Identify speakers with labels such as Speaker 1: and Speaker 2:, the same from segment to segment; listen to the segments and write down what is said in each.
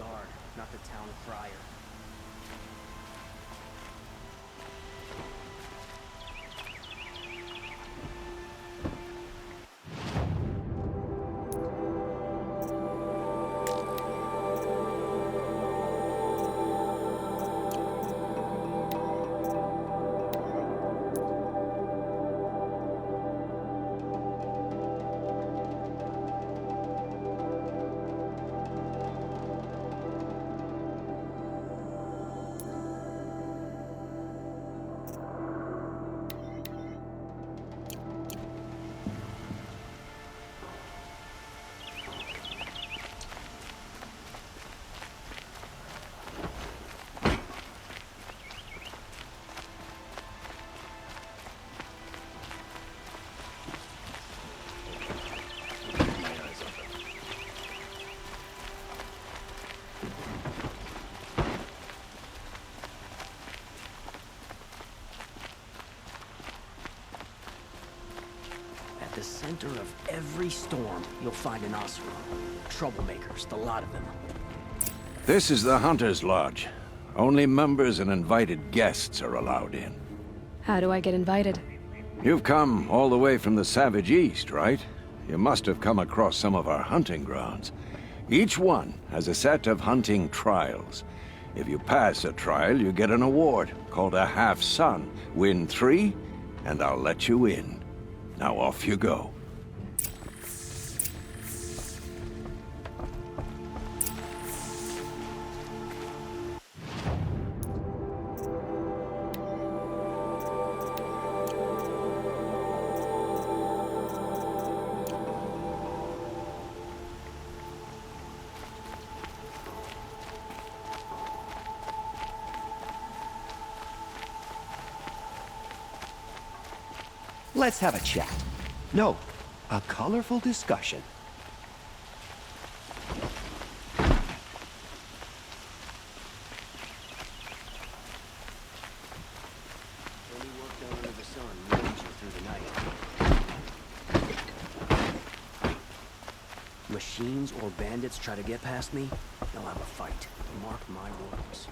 Speaker 1: guard, not the town crier. At the center of every storm, you'll find an Oseram. Troublemakers, the lot of them.
Speaker 2: This is the Hunter's Lodge. Only members and invited guests are allowed in.
Speaker 3: How do I get invited?
Speaker 2: You've come all the way from the Savage East, right? You must have come across some of our hunting grounds. Each one has a set of hunting trials. If you pass a trial, you get an award called a half-sun. Win 3, and I'll let you in. Now off you go.
Speaker 4: Let's have a chat. No, a colorful discussion.
Speaker 1: Any work done under the sun ruins you through the night. Machines or bandits try to get past me, they'll have a fight. Mark my words.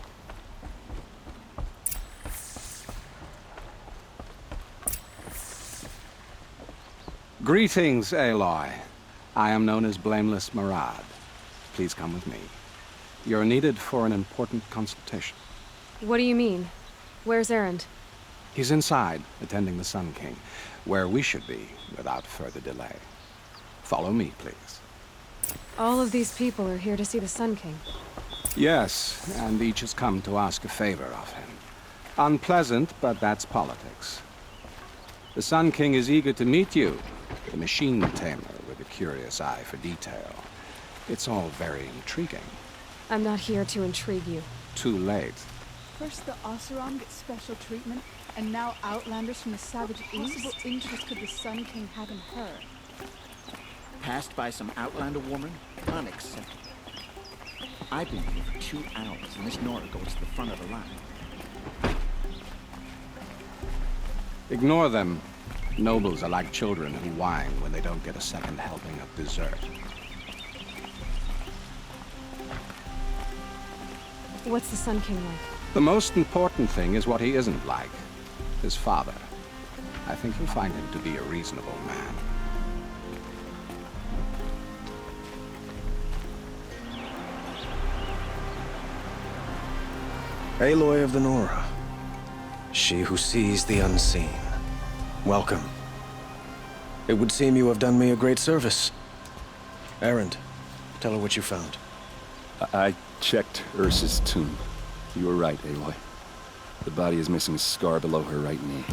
Speaker 5: Greetings, Aloy. I am known as Blameless Marad. Please come with me. You're needed for an important consultation.
Speaker 3: What do you mean? Where's Erend?
Speaker 5: He's inside, attending the Sun King, where we should be without further delay. Follow me, please.
Speaker 3: All of these people are here to see the Sun King.
Speaker 5: Yes, and each has come to ask a favor of him. Unpleasant, but that's politics. The Sun King is eager to meet you, the machine tamer with a curious eye for detail. It's all very intriguing.
Speaker 3: I'm not here to intrigue you.
Speaker 5: Too late.
Speaker 6: First the Oseram get special treatment, and now Outlanders from the Savage East? What possible interest could the Sun King have in her?
Speaker 7: Passed by some Outlander woman? Unacceptable. I've been here for 2 hours, and this Nora goes to the front of the line.
Speaker 5: Ignore them. Nobles are like children who whine when they don't get a second helping of dessert.
Speaker 3: What's the Sun King like?
Speaker 5: The most important thing is what he isn't like. His father. I think you'll find him to be a reasonable man.
Speaker 8: Aloy of the Nora. She who sees the unseen. Welcome. It would seem you have done me a great service. Erend, tell her what you found.
Speaker 9: I checked Ursa's tomb. You were right, Aloy. The body is missing a scar below her right knee.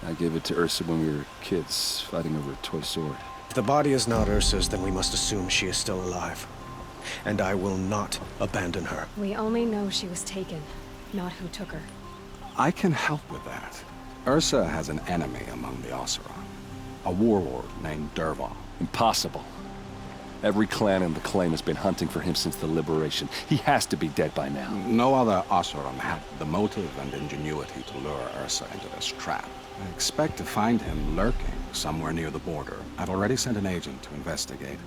Speaker 9: I gave it to Ursa when we were kids, fighting over a toy sword.
Speaker 8: If the body is not Ursa's, then we must assume she is still alive. And I will not abandon her.
Speaker 3: We only know she was taken, not who took her.
Speaker 5: I can help with that. Ursa has an enemy among the Oseram. A warlord named Dervahl.
Speaker 9: Impossible. Every clan in the claim has been hunting for him since the liberation. He has to be dead by now.
Speaker 5: No other Oseram had the motive and ingenuity to lure Ursa into this trap. I expect to find him lurking somewhere near the border. I've already sent an agent to investigate.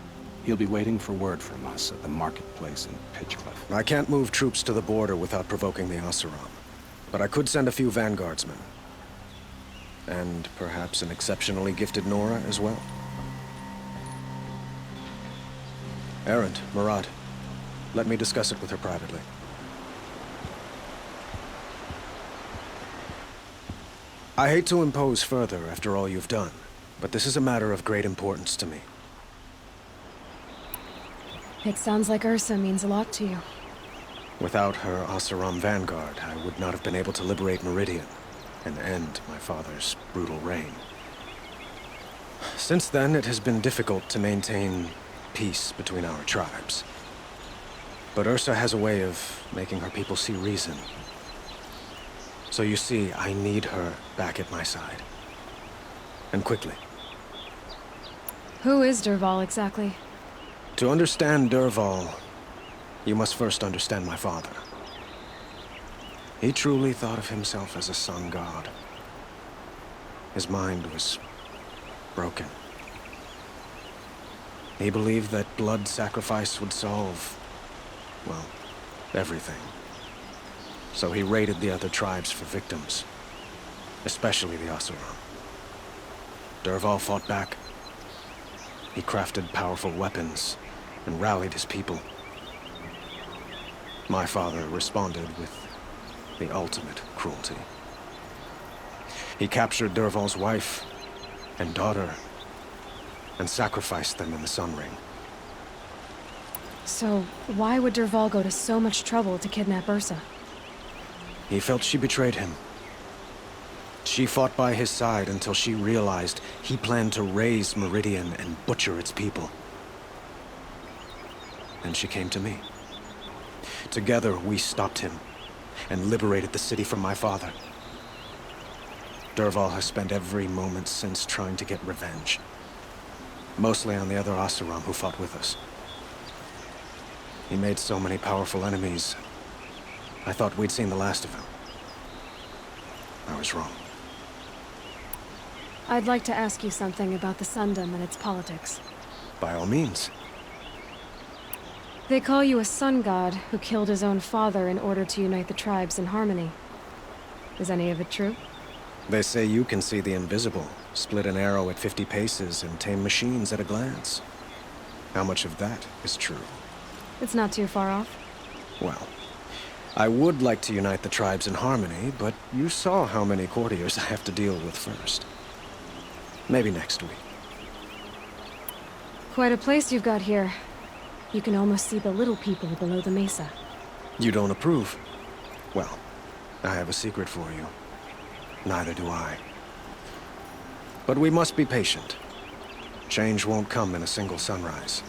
Speaker 5: He'll be waiting for word from us at the marketplace in Pitchcliff.
Speaker 8: I can't move troops to the border without provoking the Oseram. But I could send a few vanguardsmen. And perhaps an exceptionally gifted Nora as well. Erend, Murad, let me discuss it with her privately. I hate to impose further after all you've done, but this is a matter of great importance to me.
Speaker 3: It sounds like Ursa means a lot to you.
Speaker 8: Without her Oseram vanguard, I would not have been able to liberate Meridian and end my father's brutal reign. Since then, it has been difficult to maintain peace between our tribes. But Ursa has a way of making her people see reason. So you see, I need her back at my side. And quickly.
Speaker 3: Who is Dervahl exactly?
Speaker 8: To understand Dervahl, you must first understand my father. He truly thought of himself as a sun god. His mind was broken. He believed that blood sacrifice would solve, well, everything. So he raided the other tribes for victims, especially the Oseram. Dervahl fought back. He crafted powerful weapons and rallied his people. My father responded with the ultimate cruelty. He captured Dervahl's wife and daughter and sacrificed them in the Sun Ring.
Speaker 3: So, why would Dervahl go to so much trouble to kidnap Ursa?
Speaker 8: He felt she betrayed him. She fought by his side until she realized he planned to raise Meridian and butcher its people. And she came to me. Together, we stopped him and liberated the city from my father. Dervahl has spent every moment since trying to get revenge. Mostly on the other Oseram who fought with us. He made so many powerful enemies, I thought we'd seen the last of him. I was wrong.
Speaker 3: I'd like to ask you something about the Sundom and its politics.
Speaker 8: By all means.
Speaker 3: They call you a sun god who killed his own father in order to unite the tribes in harmony. Is any of it true?
Speaker 8: They say you can see the invisible, split an arrow at 50 paces, and tame machines at a glance. How much of that is true?
Speaker 3: It's not too far off.
Speaker 8: Well, I would like to unite the tribes in harmony, but you saw how many courtiers I have to deal with first. Maybe next week.
Speaker 3: Quite a place you've got here. You can almost see the little people below the mesa.
Speaker 8: You don't approve? Well, I have a secret for you. Neither do I. But we must be patient. Change won't come in a single sunrise.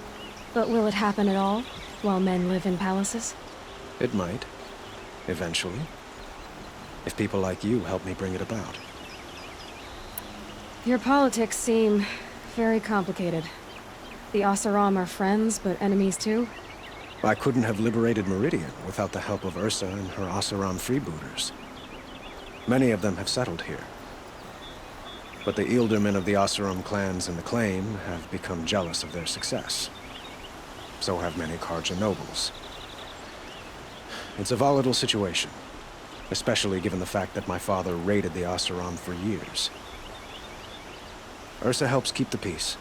Speaker 3: But will it happen at all, while men live in palaces?
Speaker 8: It might. Eventually. If people like you help me bring it about.
Speaker 3: Your politics seem very complicated. The Oseram are friends, but enemies too?
Speaker 8: I couldn't have liberated Meridian without the help of Ursa and her Oseram freebooters. Many of them have settled here. But the Ealdormen of the Oseram clans in the Claim have become jealous of their success. So have many Carja nobles. It's a volatile situation, especially given the fact that my father raided the Oseram for years. Ursa helps keep the peace,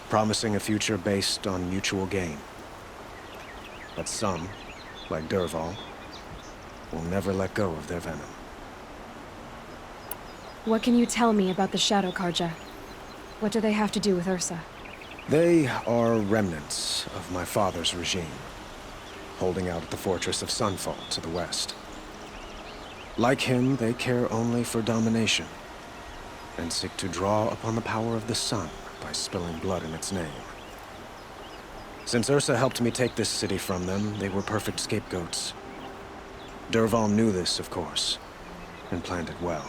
Speaker 8: promising a future based on mutual gain. But some, like Dervahl, will never let go of their venom.
Speaker 3: What can you tell me about the Shadow Carja? What do they have to do with Ursa?
Speaker 8: They are remnants of my father's regime, holding out at the fortress of Sunfall to the west. Like him, they care only for domination, and seek to draw upon the power of the sun by spilling blood in its name. Since Ursa helped me take this city from them, they were perfect scapegoats. Dervahl knew this, of course, and planned it well.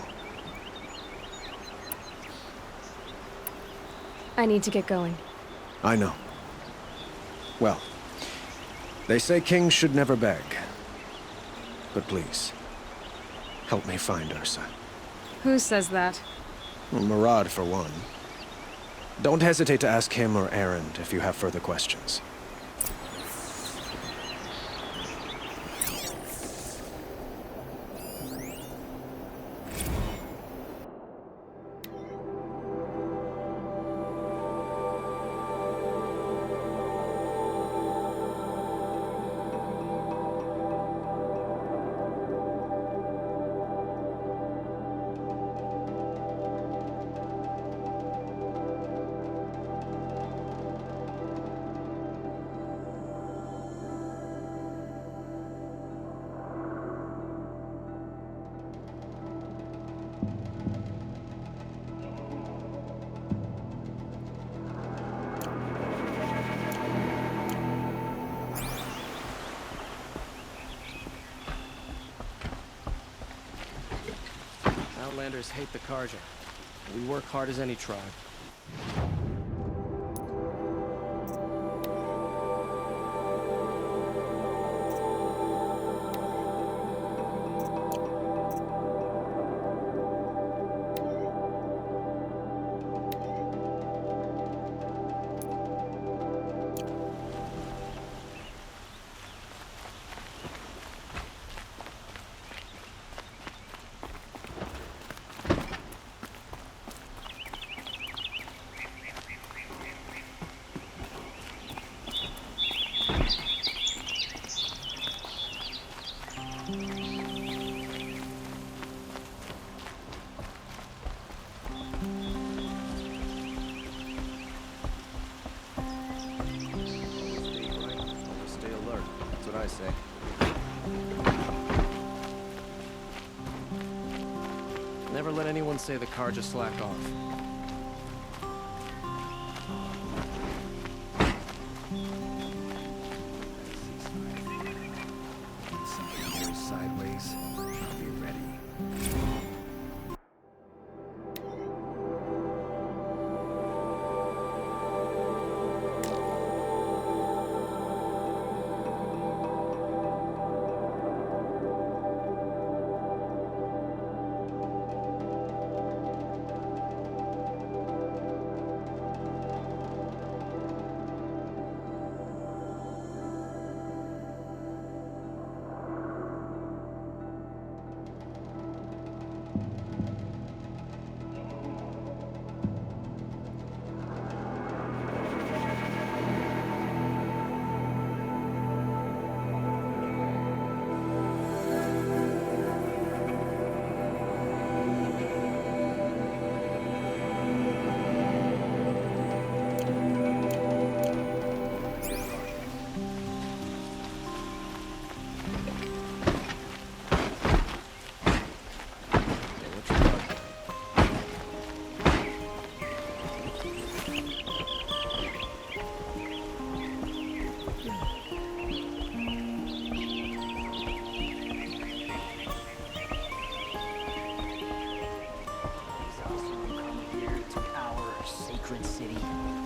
Speaker 3: I need to get going.
Speaker 8: I know. Well, they say kings should never beg. But please, help me find Ursa.
Speaker 3: Who says that?
Speaker 8: Well, Murad, for one. Don't hesitate to ask him or Erend if you have further questions.
Speaker 10: Outlanders hate the Karja. We work hard as any tribe. Stay alert. That's what I say. Never let anyone say the Karja slack off. Something goes sideways. I'll be ready.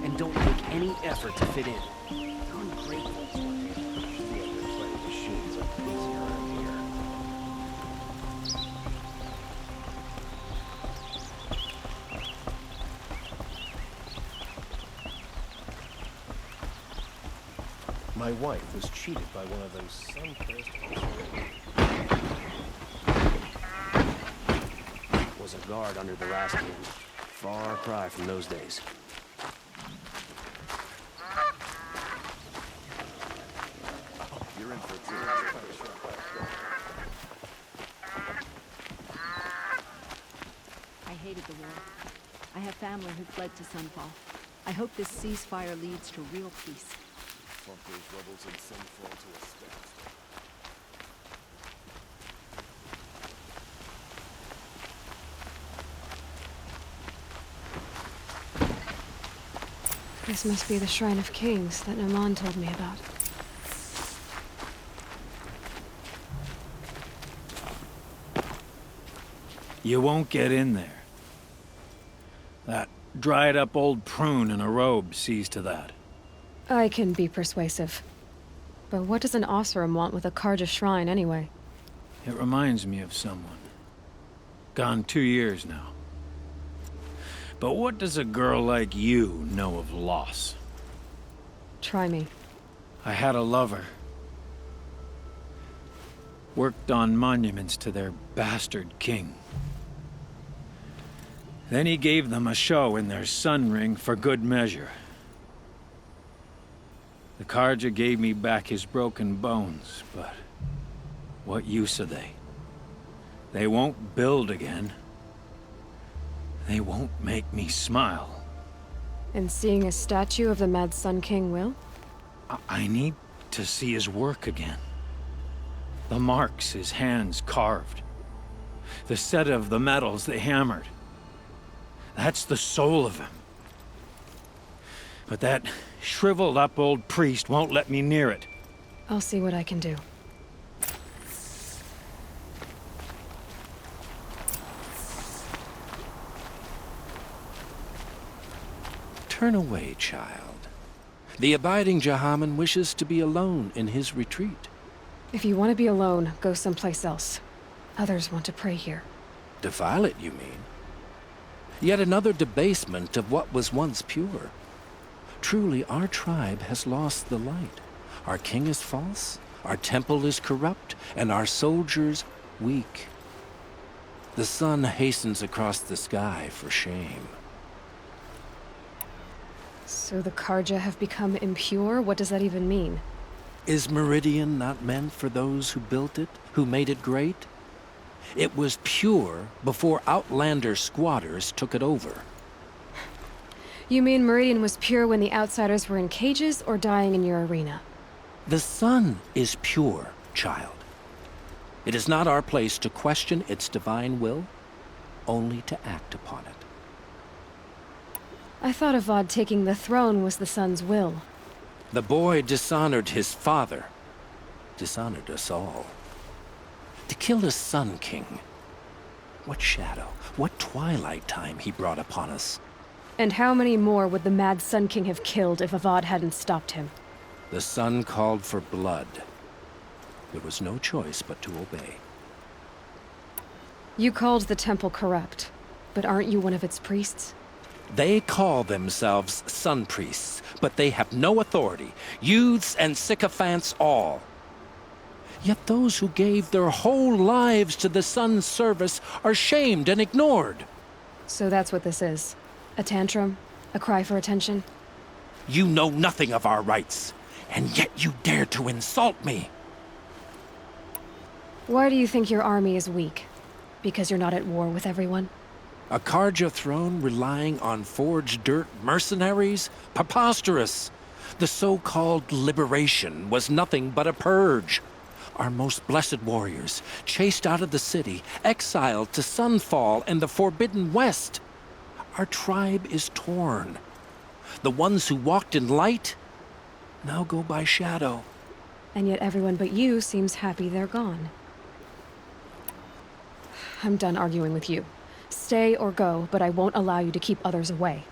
Speaker 1: And don't make any effort to fit in. They're ungrateful is what they are. Yeah, they're playing machines up easy around here.
Speaker 10: My wife was cheated by one of those sun-cursed
Speaker 1: Was a guard under the last king. Far cry from those days.
Speaker 10: You're in for a treat.
Speaker 11: I hated the war. I have family who fled to Sunfall. I hope this ceasefire leads to real peace.
Speaker 10: Fought those rebels in Sunfall to a stand.
Speaker 3: This must be the Shrine of Kings that Naman told me about.
Speaker 12: You won't get in there. That dried-up old prune in a robe sees to that.
Speaker 3: I can be persuasive. But what does an Oseram want with a Karja shrine, anyway?
Speaker 12: It reminds me of someone. Gone 2 years now. But what does a girl like you know of loss?
Speaker 3: Try me.
Speaker 12: I had a lover. Worked on monuments to their bastard king. Then he gave them a show in their sun ring for good measure. The Carja gave me back his broken bones, but what use are they? They won't build again. They won't make me smile.
Speaker 3: And seeing a statue of the Mad Sun King will?
Speaker 12: I need to see his work again. The marks his hands carved. The set of the metals they hammered. That's the soul of him. But that shriveled up old priest won't let me near it.
Speaker 3: I'll see what I can do.
Speaker 13: Turn away, child. The abiding Jahaman wishes to be alone in his retreat.
Speaker 3: If you want to be alone, go someplace else. Others want to pray here.
Speaker 13: Defile it, you mean? Yet another debasement of what was once pure. Truly, our tribe has lost the light. Our king is false, our temple is corrupt, and our soldiers weak. The sun hastens across the sky for shame.
Speaker 3: So the Carja have become impure? What does that even mean?
Speaker 13: Is Meridian not meant for those who built it, who made it great? It was pure before Outlander squatters took it over.
Speaker 3: You mean Meridian was pure when the outsiders were in cages or dying in your arena?
Speaker 13: The sun is pure, child. It is not our place to question its divine will, only to act upon it.
Speaker 3: I thought Avad taking the throne was the sun's will.
Speaker 13: The boy dishonored his father, dishonored us all. To kill the Sun King. What shadow, what twilight time he brought upon us.
Speaker 3: And how many more would the Mad Sun King have killed if Avad hadn't stopped him?
Speaker 13: The sun called for blood. There was no choice but to obey.
Speaker 3: You called the temple corrupt, but aren't you one of its priests?
Speaker 13: They call themselves sun priests, but they have no authority. Youths and sycophants all. Yet those who gave their whole lives to the sun's service are shamed and ignored.
Speaker 3: So that's what this is. A tantrum? A cry for attention?
Speaker 13: You know nothing of our rights, and yet you dare to insult me.
Speaker 3: Why do you think your army is weak? Because you're not at war with everyone?
Speaker 13: A Carja throne relying on forged dirt mercenaries? Preposterous! The so-called liberation was nothing but a purge. Our most blessed warriors, chased out of the city, exiled to Sunfall and the Forbidden West. Our tribe is torn. The ones who walked in light now go by shadow.
Speaker 3: And yet everyone but you seems happy they're gone. I'm done arguing with you. Stay or go, but I won't allow you to keep others away.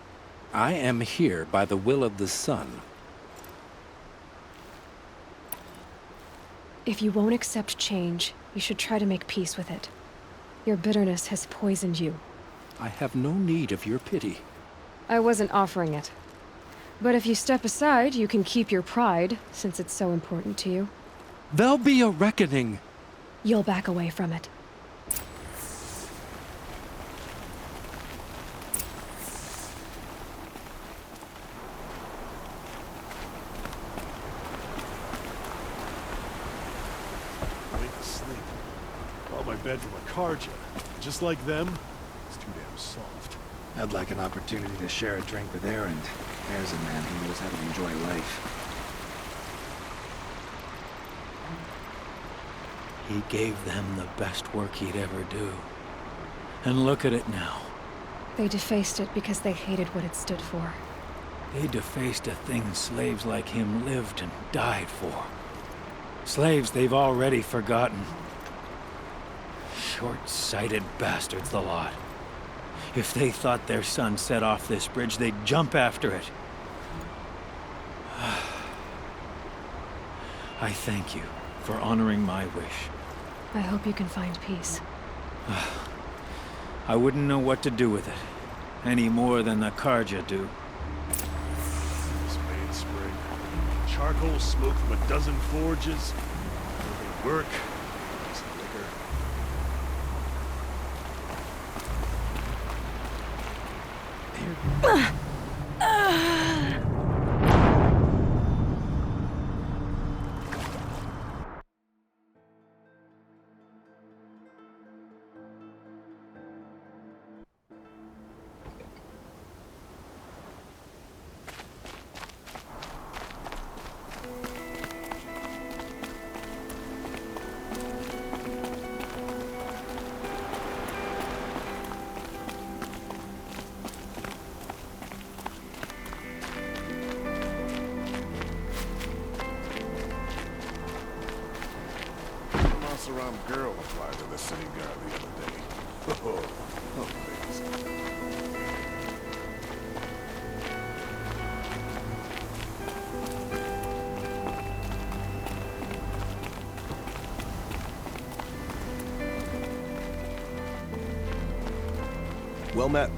Speaker 13: I am here by the will of the sun.
Speaker 3: If you won't accept change, you should try to make peace with it. Your bitterness has poisoned you.
Speaker 13: I have no need of your pity.
Speaker 3: I wasn't offering it. But if you step aside, you can keep your pride, since it's so important to you.
Speaker 13: There'll be a reckoning.
Speaker 3: You'll back away from it.
Speaker 10: Bed from a Carja. Just like them, it's too damn soft.
Speaker 1: I'd like an opportunity to share a drink with Erend. There's a man who knows how to enjoy life.
Speaker 12: He gave them the best work he'd ever do. And look at it now.
Speaker 3: They defaced it because they hated what it stood for.
Speaker 12: They defaced a thing slaves like him lived and died for. Slaves they've already forgotten. Short-sighted bastards, the lot. If they thought their son set off this bridge, they'd jump after it. I thank you for honoring my wish.
Speaker 3: I hope you can find peace.
Speaker 12: I wouldn't know what to do with it. any more than the Karja do.
Speaker 10: Spade spring. Charcoal smoke from a dozen forges. They work. Some liquor.
Speaker 14: Oseram girl applied to the city guard the other day. Oh, thanks.
Speaker 10: Well met.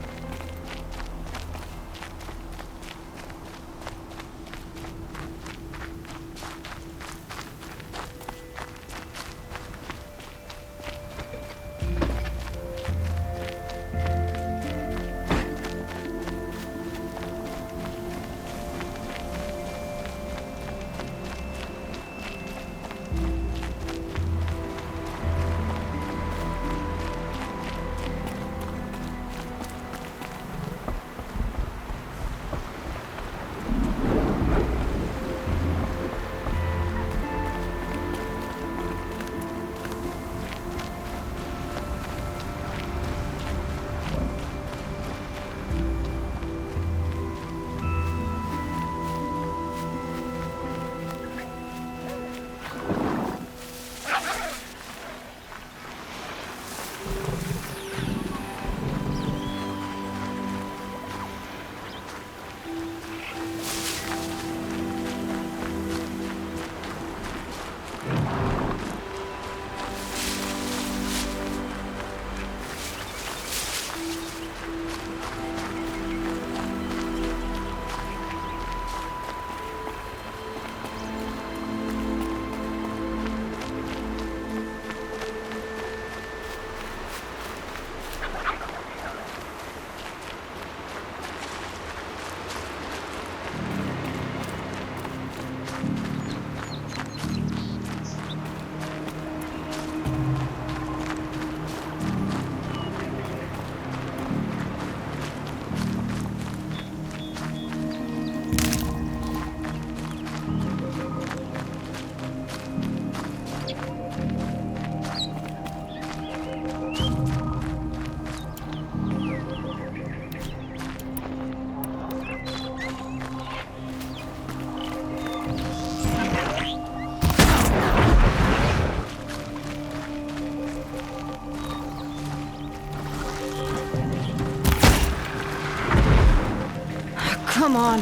Speaker 3: Come on.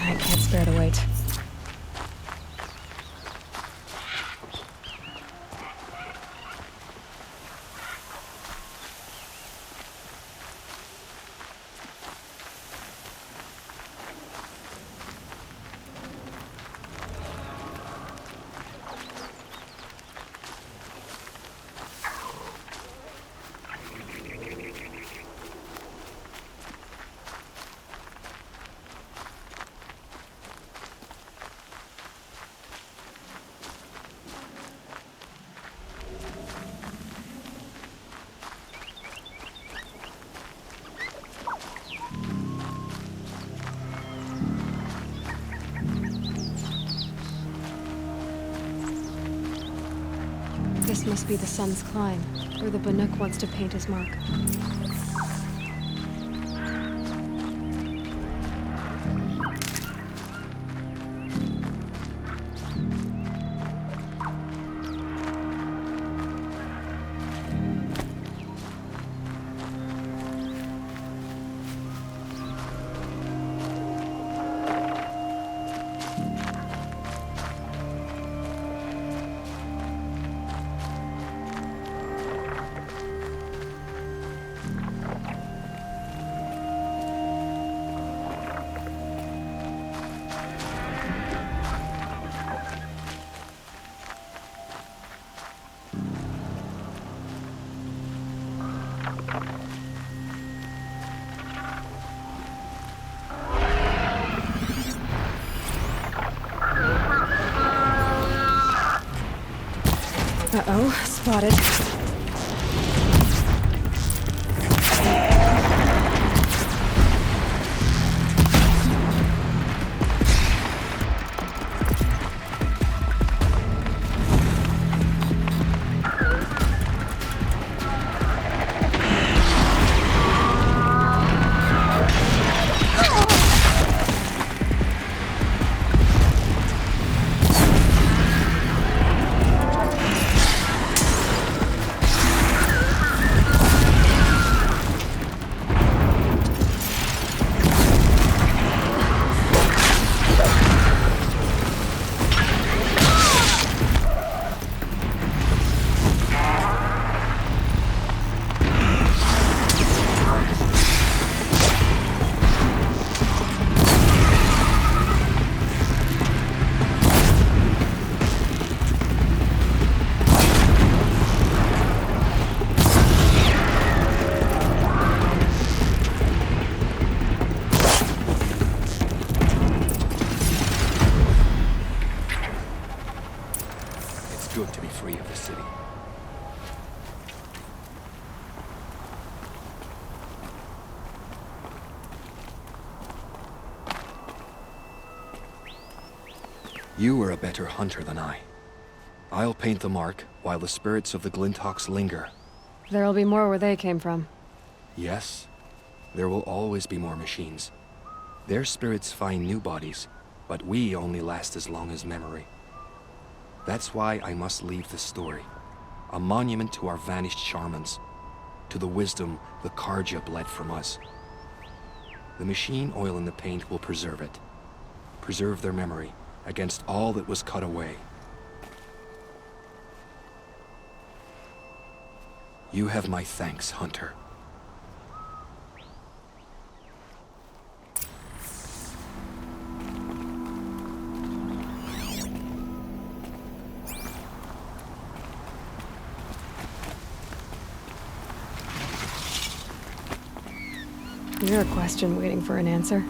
Speaker 3: I can't spare to wait. This must be the Sun's Climb, where the Banuk wants to paint his mark. Uh-oh, spotted.
Speaker 4: Good to be free of the city. You are a better hunter than I. I'll paint the mark while the spirits of the Glinthawks linger.
Speaker 3: There'll be more where they came from.
Speaker 4: Yes, there will always be more machines. Their spirits find new bodies, but we only last as long as memory. That's why I must leave this story. A monument to our vanished shamans, to the wisdom the Carja bled from us. The machine oil in the paint will preserve it. Preserve their memory against all that was cut away. You have my thanks, Hunter.
Speaker 3: You're a question waiting for an answer.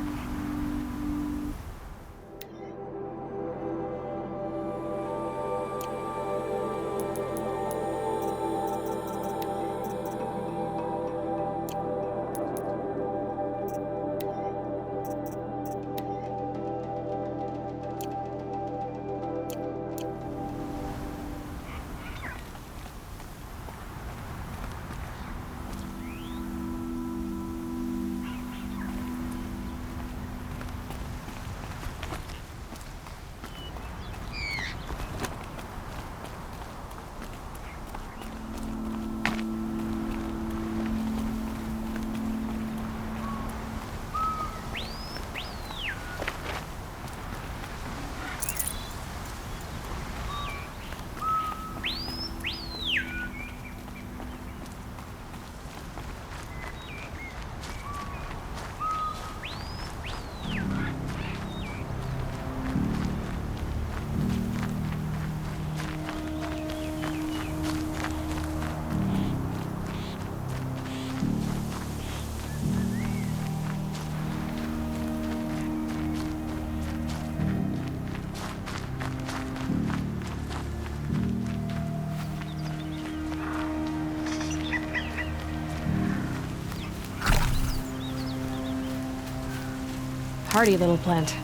Speaker 3: Hardy little plant.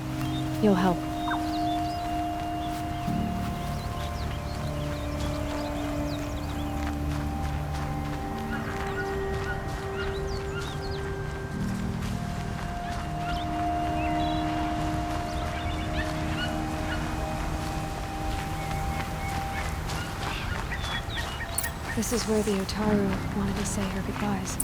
Speaker 3: You'll help. This is where the Otaru wanted to say her goodbyes.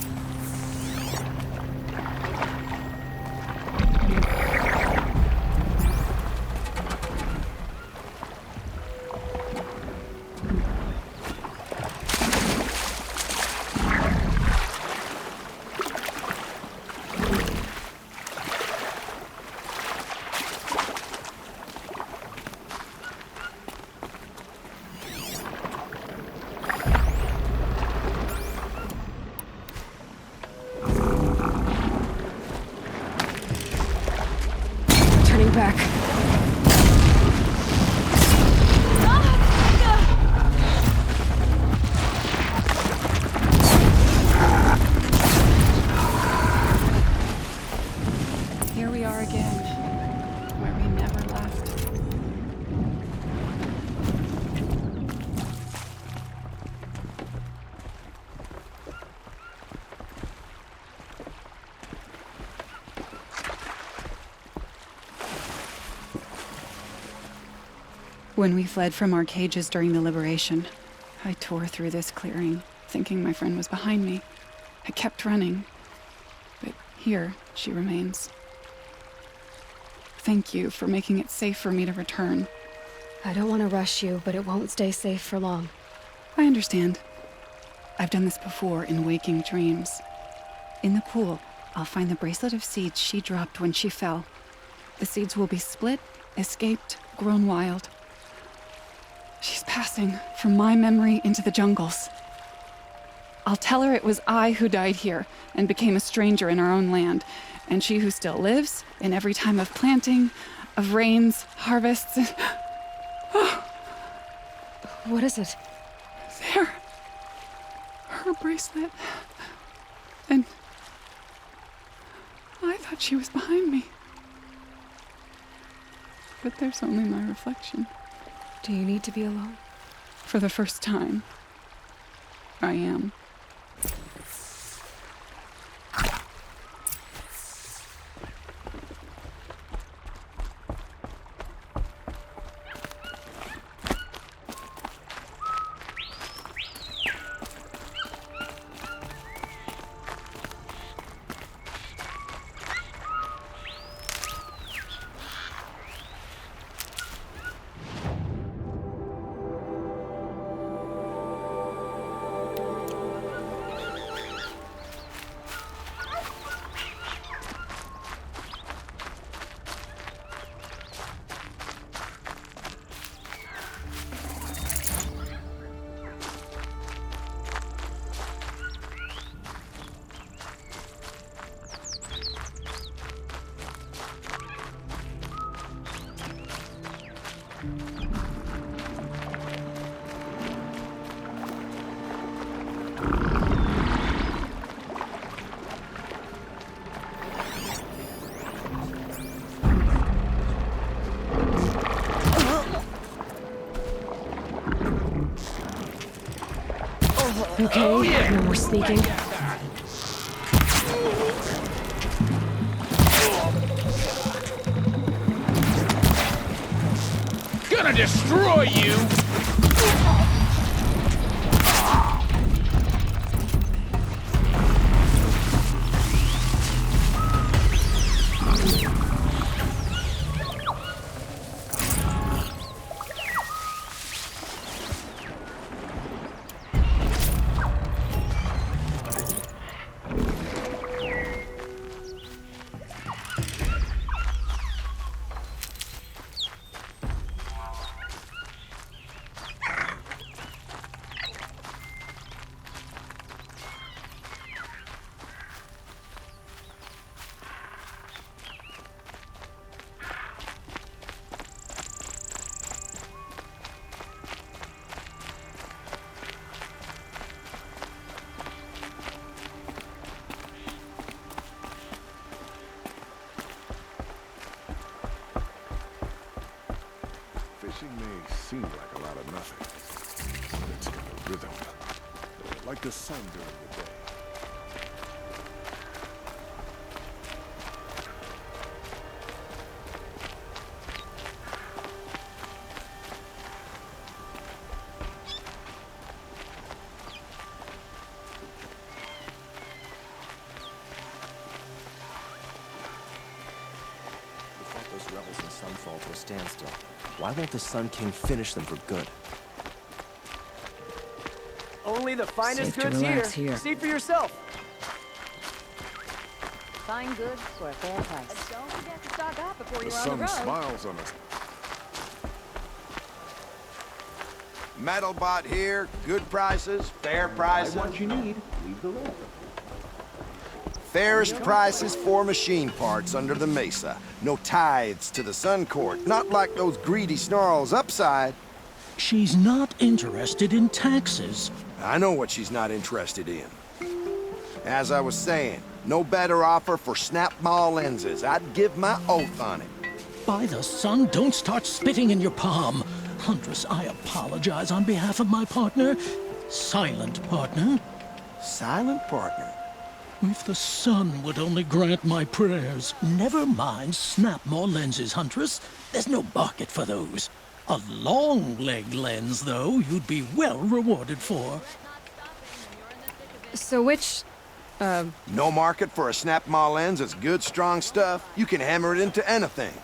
Speaker 15: When we fled from our cages during the liberation, I tore through this clearing, thinking my friend was behind me. I kept running, but here she remains. Thank you for making it safe for me to return.
Speaker 3: I don't want to rush you, but it won't stay safe for long.
Speaker 15: I understand. I've done this before in waking dreams. In the pool, I'll find the bracelet of seeds she dropped when she fell. The seeds will be split, escaped, grown wild. She's passing from my memory into the jungles. I'll tell her it was I who died here and became a stranger in our own land, and she who still lives in every time of planting, of rains, harvests.
Speaker 3: What is it?
Speaker 15: There. Her bracelet. And I thought she was behind me. But there's only my reflection.
Speaker 3: Do you need to be alone?
Speaker 15: For the first time, I am.
Speaker 3: Okay, oh, yeah. No more sneaking.
Speaker 16: Gonna destroy you!
Speaker 14: Fishing may seem like a lot of nothing, but it's got a rhythm, like the sun during the day.
Speaker 8: We fought those rebels in Sunfall to a standstill. Why won't the Sun King finish them for good?
Speaker 1: Only the finest
Speaker 17: Safe to
Speaker 1: goods
Speaker 17: relax
Speaker 1: here.
Speaker 17: here.
Speaker 1: See for yourself.
Speaker 11: Fine goods for a fair price. Don't forget to stock up before
Speaker 14: The
Speaker 11: you're on the
Speaker 14: sun
Speaker 11: road.
Speaker 14: smiles on us.
Speaker 18: Metalbot here, good prices, fair prices.
Speaker 1: What you need, leave the room.
Speaker 18: Fairest prices for machine parts under the mesa. No tithes to the Sun Court, not like those greedy snarls upside.
Speaker 17: She's not interested in taxes.
Speaker 18: I know what she's not interested in. As I was saying, no better offer for snap-ball lenses. I'd give my oath on it.
Speaker 17: By the sun, don't start spitting in your palm. Huntress, I apologize on behalf of my partner. Silent partner.
Speaker 18: Silent partner?
Speaker 17: If the sun would only grant my prayers. Never mind snap more lenses, Huntress. There's no market for those. A long leg lens, though, you'd be well rewarded for.
Speaker 3: So which,
Speaker 18: No market for a snap maw lens that's good, strong stuff. You can hammer it into anything.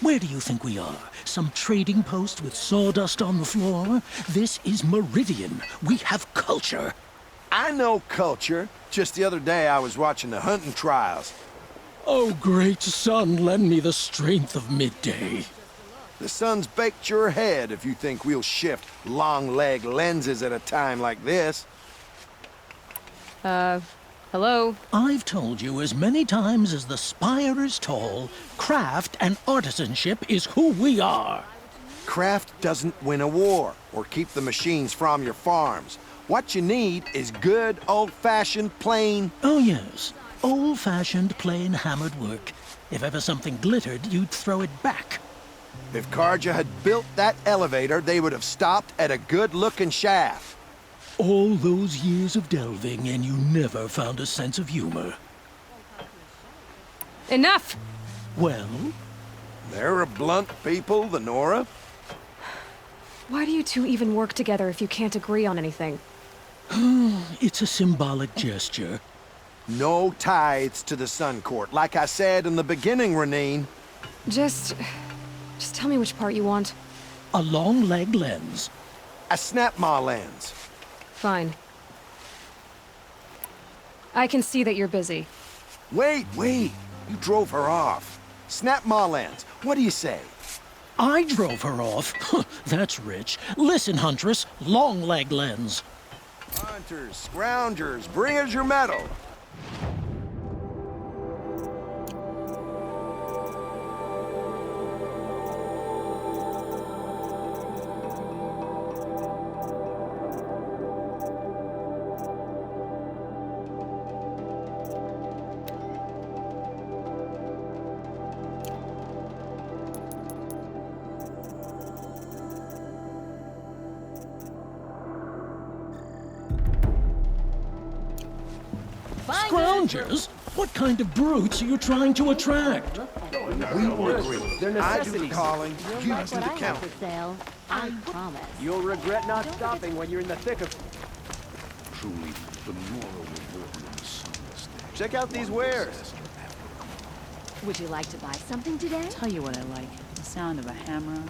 Speaker 17: Where do you think we are? Some trading post with sawdust on the floor? This is Meridian. We have culture.
Speaker 18: I know culture. Just the other day I was watching the hunting trials.
Speaker 17: Oh, great sun, lend me the strength of midday.
Speaker 18: The sun's baked your head if you think we'll shift long leg lenses at a time like this.
Speaker 3: hello?
Speaker 17: I've told you as many times as the spire is tall, craft and artisanship is who we are.
Speaker 18: Craft doesn't win a war or keep the machines from your farms. What you need is good, old-fashioned, plain...
Speaker 17: Oh, yes. Old-fashioned, plain hammered work. If ever something glittered, you'd throw it back.
Speaker 18: If Carja had built that elevator, they would have stopped at a good-looking shaft.
Speaker 17: All those years of delving, and you never found a sense of humor.
Speaker 3: Enough!
Speaker 17: Well?
Speaker 18: They're a blunt people, the Nora.
Speaker 3: Why do you two even work together if you can't agree on anything?
Speaker 17: It's a symbolic gesture.
Speaker 18: No tithes to the Sun Court, like I said in the beginning, Renine.
Speaker 3: Just tell me which part you want.
Speaker 17: A long leg lens.
Speaker 18: A snap maw lens.
Speaker 3: Fine. I can see that you're busy.
Speaker 18: Wait. You drove her off. Snap maw lens. What do you say?
Speaker 17: I drove her off. That's rich. Listen, Huntress, long leg lens.
Speaker 18: Hunters, scroungers, bring us your medal.
Speaker 17: Scroungers? What kind of brutes are you trying to attract?
Speaker 18: We will agree. I do the calling, you do the counting.
Speaker 11: I promise.
Speaker 1: You'll regret not stopping when you're in the thick of...
Speaker 14: Truly, the Nora were born in the sun this day.
Speaker 1: Check out these wares.
Speaker 11: Would you like to buy something today?
Speaker 6: Tell you what I like. The sound of a hammer,